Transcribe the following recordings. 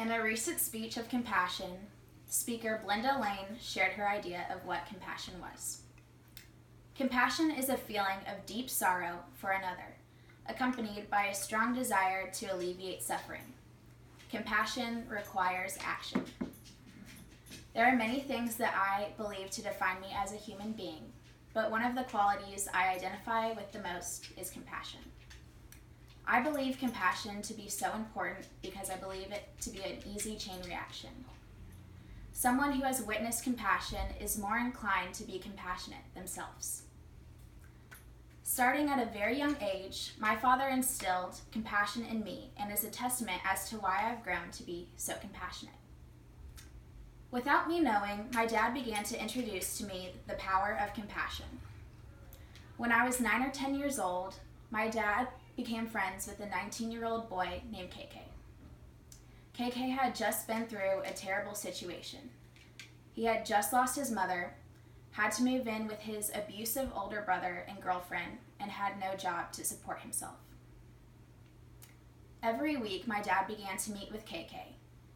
In a recent speech of compassion, speaker Blenda Lane shared her idea of what compassion was. Compassion is a feeling of deep sorrow for another, accompanied by a strong desire to alleviate suffering. Compassion requires action. There are many things that I believe to define me as a human being, but one of the qualities I identify with the most is compassion. I believe compassion to be so important because I believe it to be an easy chain reaction. Someone who has witnessed compassion is more inclined to be compassionate themselves. Starting at a very young age, my father instilled compassion in me and is a testament as to why I've grown to be so compassionate. Without me knowing, my dad began to introduce to me the power of compassion. When I was 9 or 10 years old, my dad became friends with a 19-year-old boy named KK. KK had just been through a terrible situation. He had just lost his mother, had to move in with his abusive older brother and girlfriend, and had no job to support himself. Every week, my dad began to meet with KK.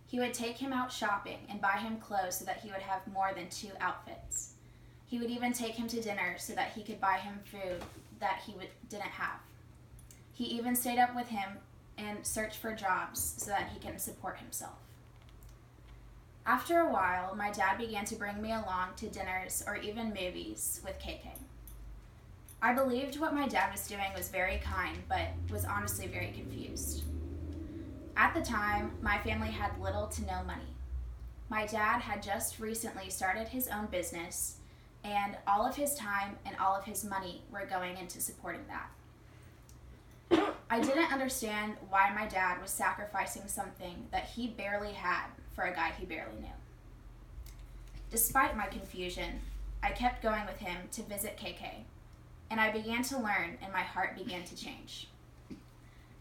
He would take him out shopping and buy him clothes so that he would have more than 2 outfits. He would even take him to dinner so that he could buy him food that he didn't have. He even stayed up with him and searched for jobs so that he can support himself. After a while, my dad began to bring me along to dinners or even movies with KK. I believed what my dad was doing was very kind, but was honestly very confused. At the time, my family had little to no money. My dad had just recently started his own business, and all of his time and all of his money were going into supporting that. I didn't understand why my dad was sacrificing something that he barely had for a guy he barely knew. Despite my confusion, I kept going with him to visit KK, and I began to learn and my heart began to change.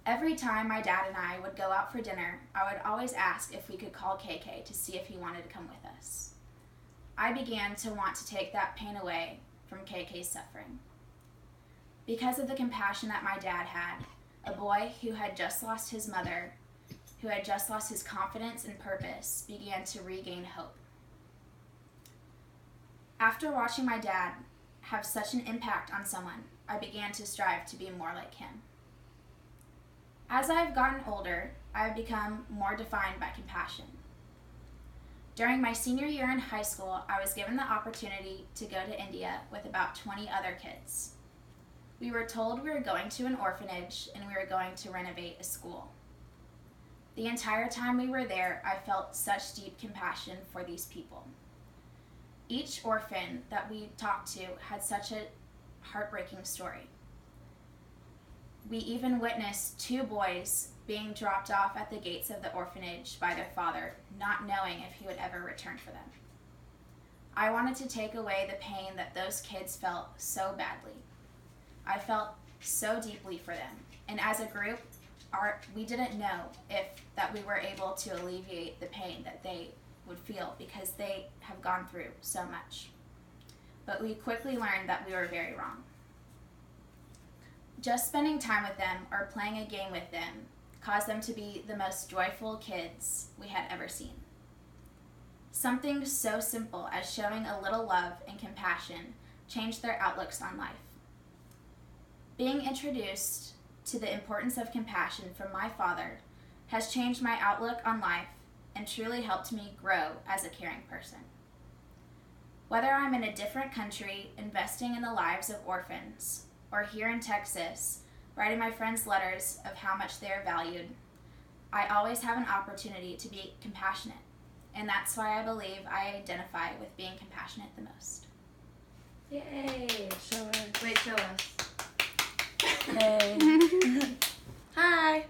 Every time my dad and I would go out for dinner, I would always ask if we could call KK to see if he wanted to come with us. I began to want to take that pain away from KK's suffering. Because of the compassion that my dad had, a boy who had just lost his mother, who had just lost his confidence and purpose, began to regain hope. After watching my dad have such an impact on someone, I began to strive to be more like him. As I have gotten older, I have become more defined by compassion. During my senior year in high school, I was given the opportunity to go to India with about 20 other kids. We were told we were going to an orphanage and we were going to renovate a school. The entire time we were there, I felt such deep compassion for these people. Each orphan that we talked to had such a heartbreaking story. We even witnessed 2 boys being dropped off at the gates of the orphanage by their father, not knowing if he would ever return for them. I wanted to take away the pain that those kids felt so badly. I felt so deeply for them, and as a group, we didn't know that we were able to alleviate the pain that they would feel because they have gone through so much. But we quickly learned that we were very wrong. Just spending time with them or playing a game with them caused them to be the most joyful kids we had ever seen. Something so simple as showing a little love and compassion changed their outlooks on life. Being introduced to the importance of compassion from my father has changed my outlook on life and truly helped me grow as a caring person. Whether I'm in a different country investing in the lives of orphans, or here in Texas, writing my friends letters of how much they are valued, I always have an opportunity to be compassionate, and that's why I believe I identify with being compassionate the most. Yay! Show us. Wait, show us. Hey. Hi!